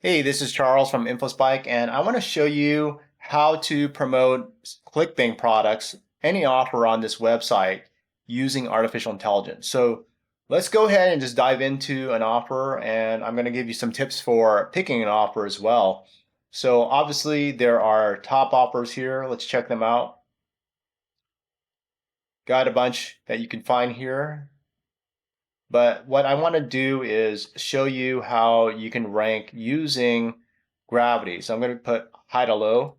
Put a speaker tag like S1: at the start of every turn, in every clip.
S1: Hey, this is Charles from InfoSpike, and I want to show you how to promote ClickBank products, any offer on this website using artificial intelligence. So let's go ahead and just dive into an offer, and I'm going to give you some tips for picking an offer as well. So obviously there are top offers here. Let's check them out. Got a bunch that you can find here. But what I want to do is show you how you can rank using gravity. So I'm going to put high to low.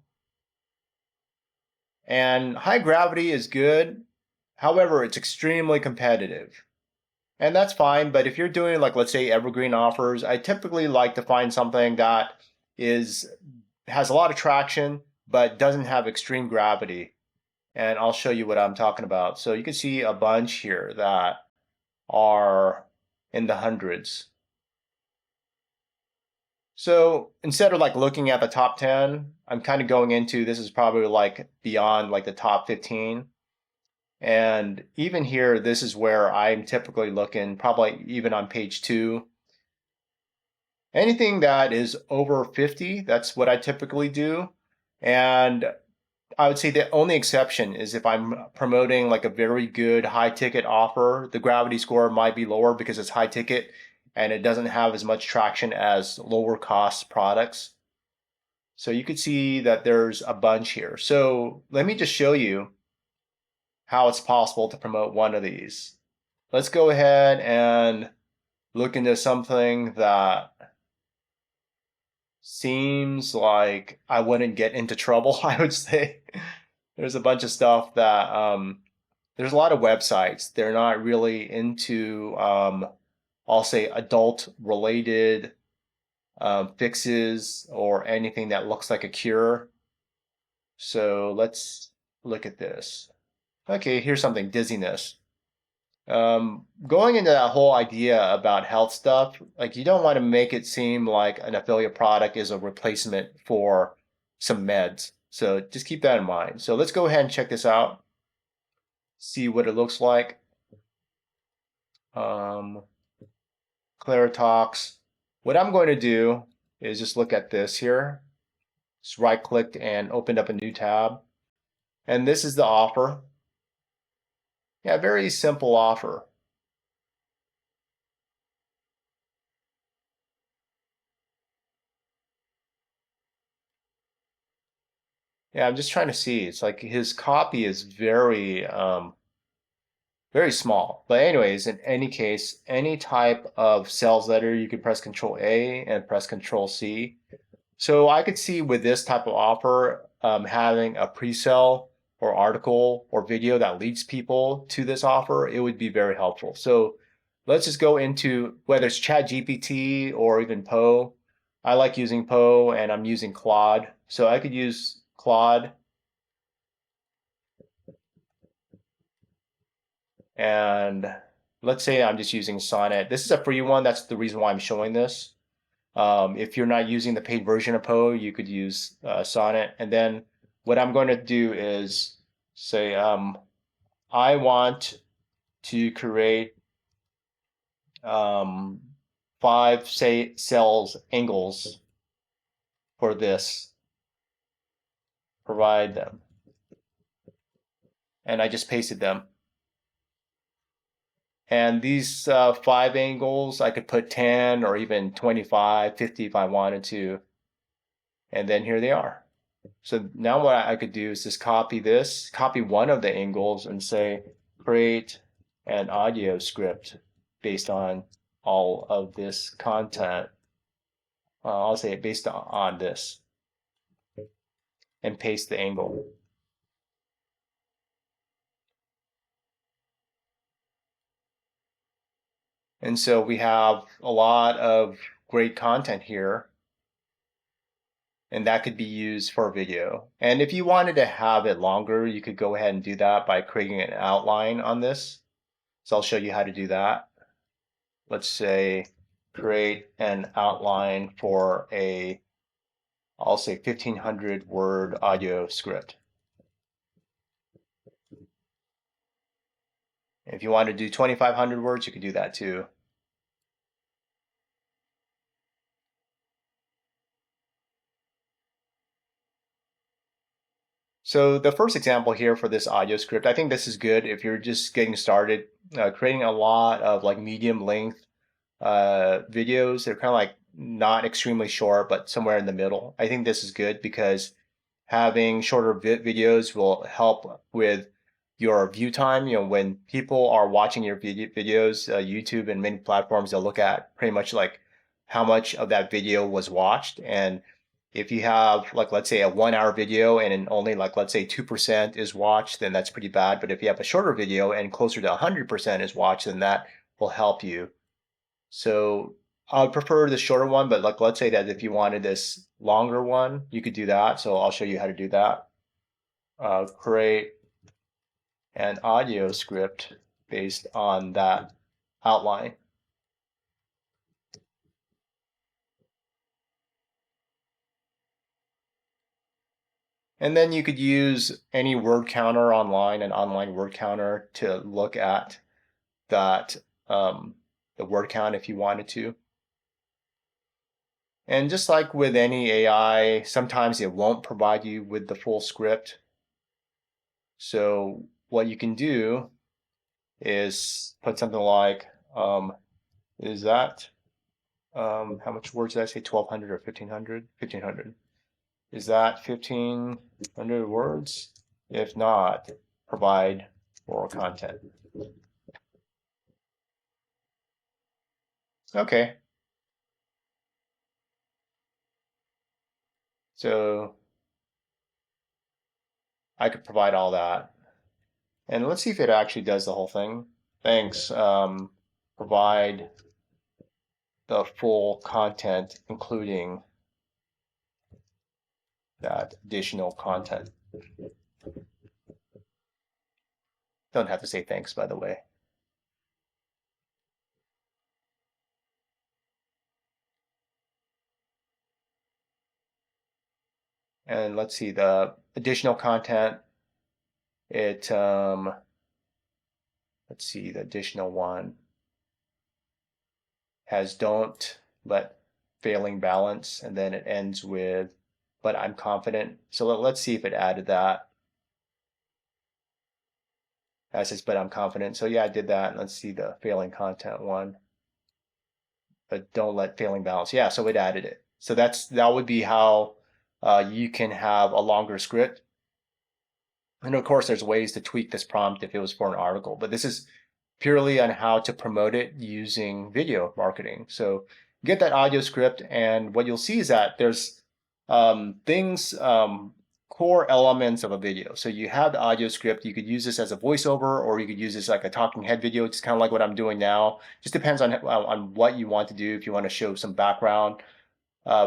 S1: And high gravity is good. However, it's extremely competitive. And that's fine, but if you're doing like, let's say, evergreen offers, I typically like to find something that has a lot of traction but doesn't have extreme gravity. And I'll show you what I'm talking about. So you can see a bunch here that are in the hundreds. So instead of like looking at the top 10, I'm kind of going into this is probably like beyond like the top 15. And even here, this is where I'm typically looking, probably even on page 2. Anything that is over 50, that's what I typically do. And I would say the only exception is if I'm promoting like a very good high ticket offer, the gravity score might be lower because it's high ticket and it doesn't have as much traction as lower cost products. So you could see that there's a bunch here. So let me just show you how it's possible to promote one of these. Let's go ahead and look into something that seems like I wouldn't get into trouble, I would say. There's a bunch of stuff that there's a lot of websites. They're not really into I'll say adult related fixes or anything that looks like a cure. So let's look at this. Okay, here's something, dizziness. Going into that whole idea about health stuff, like you don't want to make it seem like an affiliate product is a replacement for some meds. So just keep that in mind. So let's go ahead and check this out, see what it looks like. Um, Claritox. What I'm going to do is just look at this here. Just right clicked and opened up a new tab. And this is the offer. Yeah, very simple offer. Yeah, I'm just trying to see. It's like his copy is very small. But anyways, in any case, any type of sales letter, you can press Control A and press Control C. So I could see with this type of offer, having a pre-sale or article or video that leads people to this offer, it would be very helpful. So let's just go into whether it's ChatGPT or even Poe. I like using Poe and I'm using Claude. So I could use Claude and let's say I'm just using Sonnet. This is a free one. That's the reason why I'm showing this. If you're not using the paid version of Poe, you could use Sonnet. And then what I'm going to do is say, I want to create 5 sales angles for this. Provide them. And I just pasted them. And these 5 angles, I could put 10 or even 25, 50 if I wanted to. And then here they are. So now what I could do is just copy one of the angles and say, create an audio script based on all of this content. I'll say based on this and paste the angle. And so we have a lot of great content here. And that could be used for video. And if you wanted to have it longer, you could go ahead and do that by creating an outline on this. So I'll show you how to do that. Let's say create an outline for I'll say 1500 word audio script. If you want to do 2500 words, you can do that too. So the first example here for this audio script, I think this is good if you're just getting started, creating a lot of like medium length videos. They're kind of like not extremely short, but somewhere in the middle. I think this is good because having shorter videos will help with your view time. You know, when people are watching your videos, YouTube and many platforms, they'll look at pretty much like how much of that video was watched. And if you have like, let's say a 1 hour video and only like, let's say 2% is watched, then that's pretty bad. But if you have a shorter video and closer to 100% is watched, then that will help you. So I would prefer the shorter one, but like let's say that if you wanted this longer one, you could do that. So I'll show you how to do that. Create an audio script based on that outline. And then you could use any word counter online, an online word counter, to look at that the word count if you wanted to. And just like with any AI, sometimes it won't provide you with the full script. So what you can do is put something like, is that, how much words did I say? 1200 or 1500? 1500. Is that 1500 words? If not, provide more content. Okay. So I could provide all that. And let's see if it actually does the whole thing. Thanks. Provide the full content, including that additional content. Don't have to say thanks, by the way. And let's see the additional content. It let's see, the additional one has don't let failing balance, and then it ends with but I'm confident. So let's see if it added that. That says but I'm confident. So yeah, I did that. Let's see the failing content one. But don't let failing balance. Yeah, so it added it. So that would be how you can have a longer script. And of course, there's ways to tweak this prompt if it was for an article, but this is purely on how to promote it using video marketing. So get that audio script, and what you'll see is that there's things, core elements of a video. So you have the audio script. You could use this as a voiceover, or you could use this like a talking head video. It's kind of like what I'm doing now. Just depends on what you want to do. If you want to show some background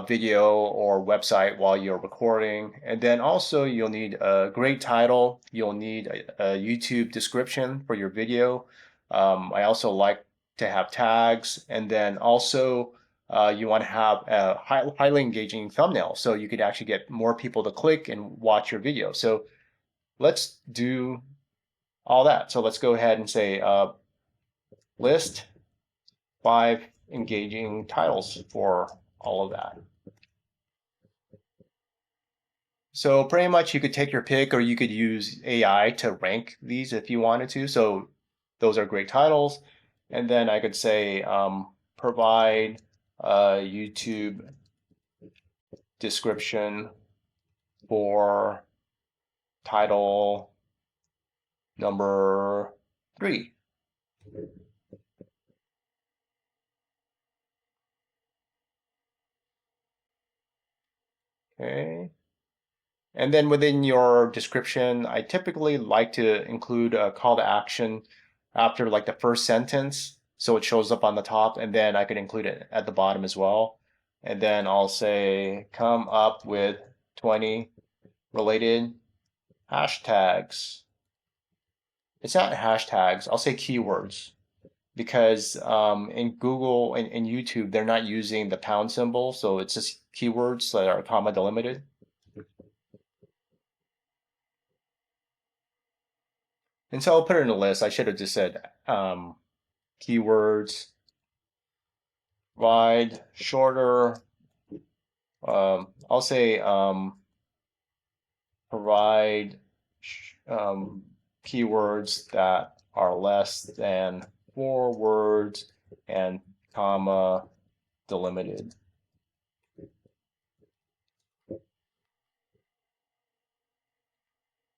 S1: video or website while you're recording. And then also you'll need a great title. You'll need a YouTube description for your video. I also like to have tags. And then also you want to have a highly engaging thumbnail so you could actually get more people to click and watch your video. So let's do all that. So let's go ahead and say list 5 engaging titles for all of that. So pretty much you could take your pick, or you could use AI to rank these if you wanted to. So those are great titles. And then I could say provide a YouTube description for title number 3. Okay. And then within your description, I typically like to include a call to action after like the first sentence, so it shows up on the top, and then I could include it at the bottom as well. And then I'll say come up with 20 related hashtags. It's not hashtags, I'll say keywords, because in Google and in YouTube, they're not using the pound symbol, so it's just keywords that are comma delimited. And so I'll put it in a list. I should have just said keywords, wide, shorter. I'll say provide keywords that are less than 4 words and comma delimited.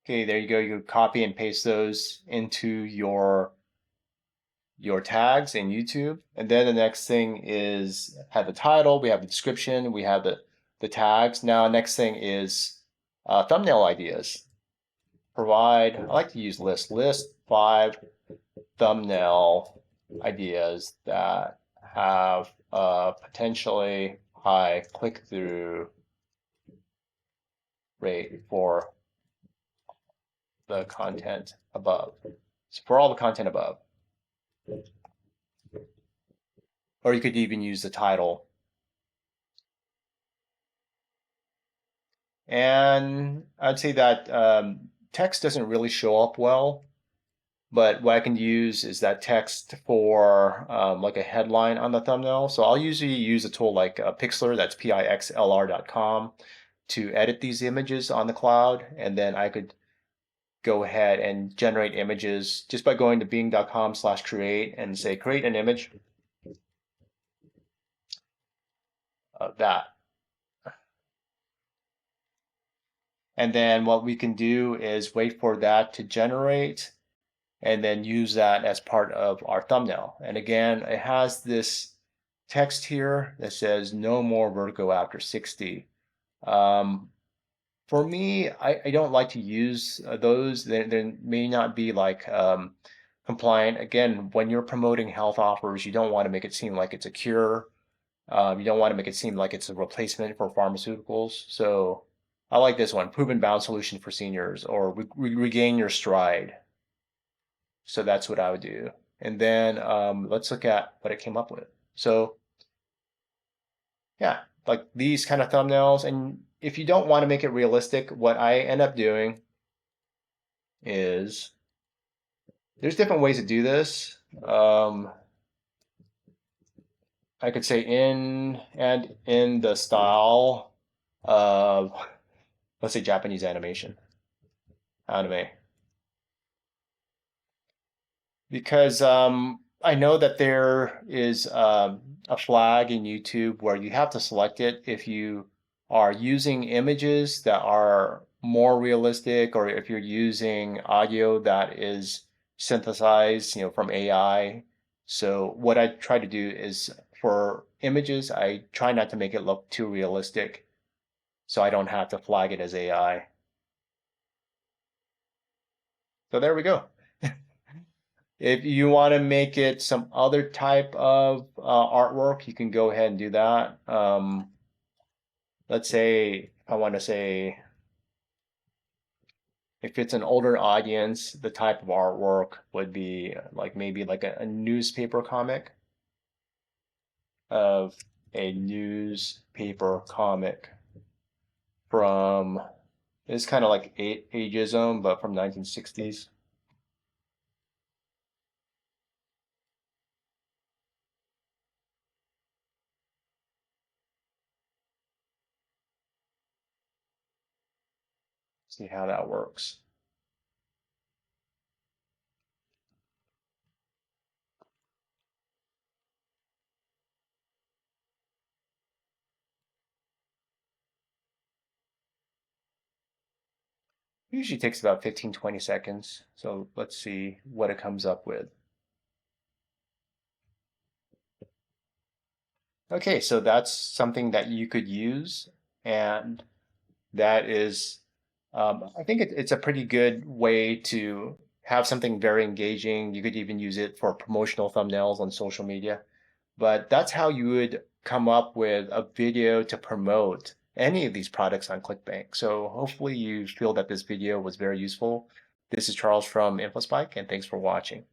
S1: Okay, there you go. You copy and paste those into your tags in YouTube. And then the next thing is have the title, we have the description, we have the tags. Now, next thing is thumbnail ideas. Provide, I like to use list 5 thumbnail ideas that have a potentially high click-through rate for the content above. So for all the content above. Or you could even use the title. And I'd say that text doesn't really show up well, but what I can use is that text for like a headline on the thumbnail. So I'll usually use a tool like Pixlr, that's pixlr.com, to edit these images on the cloud. And then I could go ahead and generate images just by going to bing.com/create and say create an image of that. And then what we can do is wait for that to generate and then use that as part of our thumbnail. And again, it has this text here that says no more vertigo after 60. For me, I don't like to use those. They may not be like compliant. Again, when you're promoting health offers, you don't want to make it seem like it's a cure. You don't want to make it seem like it's a replacement for pharmaceuticals. So I like this one, proven bound solution for seniors, or regain your stride. So that's what I would do. And then let's look at what it came up with. So yeah, like these kind of thumbnails. And if you don't want to make it realistic, what I end up doing is there's different ways to do this. I could say in the style of, let's say, Japanese anime. Because I know that there is a flag in YouTube where you have to select it if you are using images that are more realistic, or if you're using audio that is synthesized, from AI. So what I try to do is for images, I try not to make it look too realistic, so I don't have to flag it as AI. So there we go. If you want to make it some other type of artwork, you can go ahead and do that. Let's say I want to say if it's an older audience, the type of artwork would be like maybe like a newspaper comic of a newspaper comic from, it's kind of like ageism, but from 1960s. See how that works. Usually takes about 15-20 seconds. So let's see what it comes up with. Okay, so that's something that you could use, and that is, I think it's a pretty good way to have something very engaging. You could even use it for promotional thumbnails on social media. But that's how you would come up with a video to promote any of these products on ClickBank. So hopefully you feel that this video was very useful. This is Charles from InfoSpike, and thanks for watching.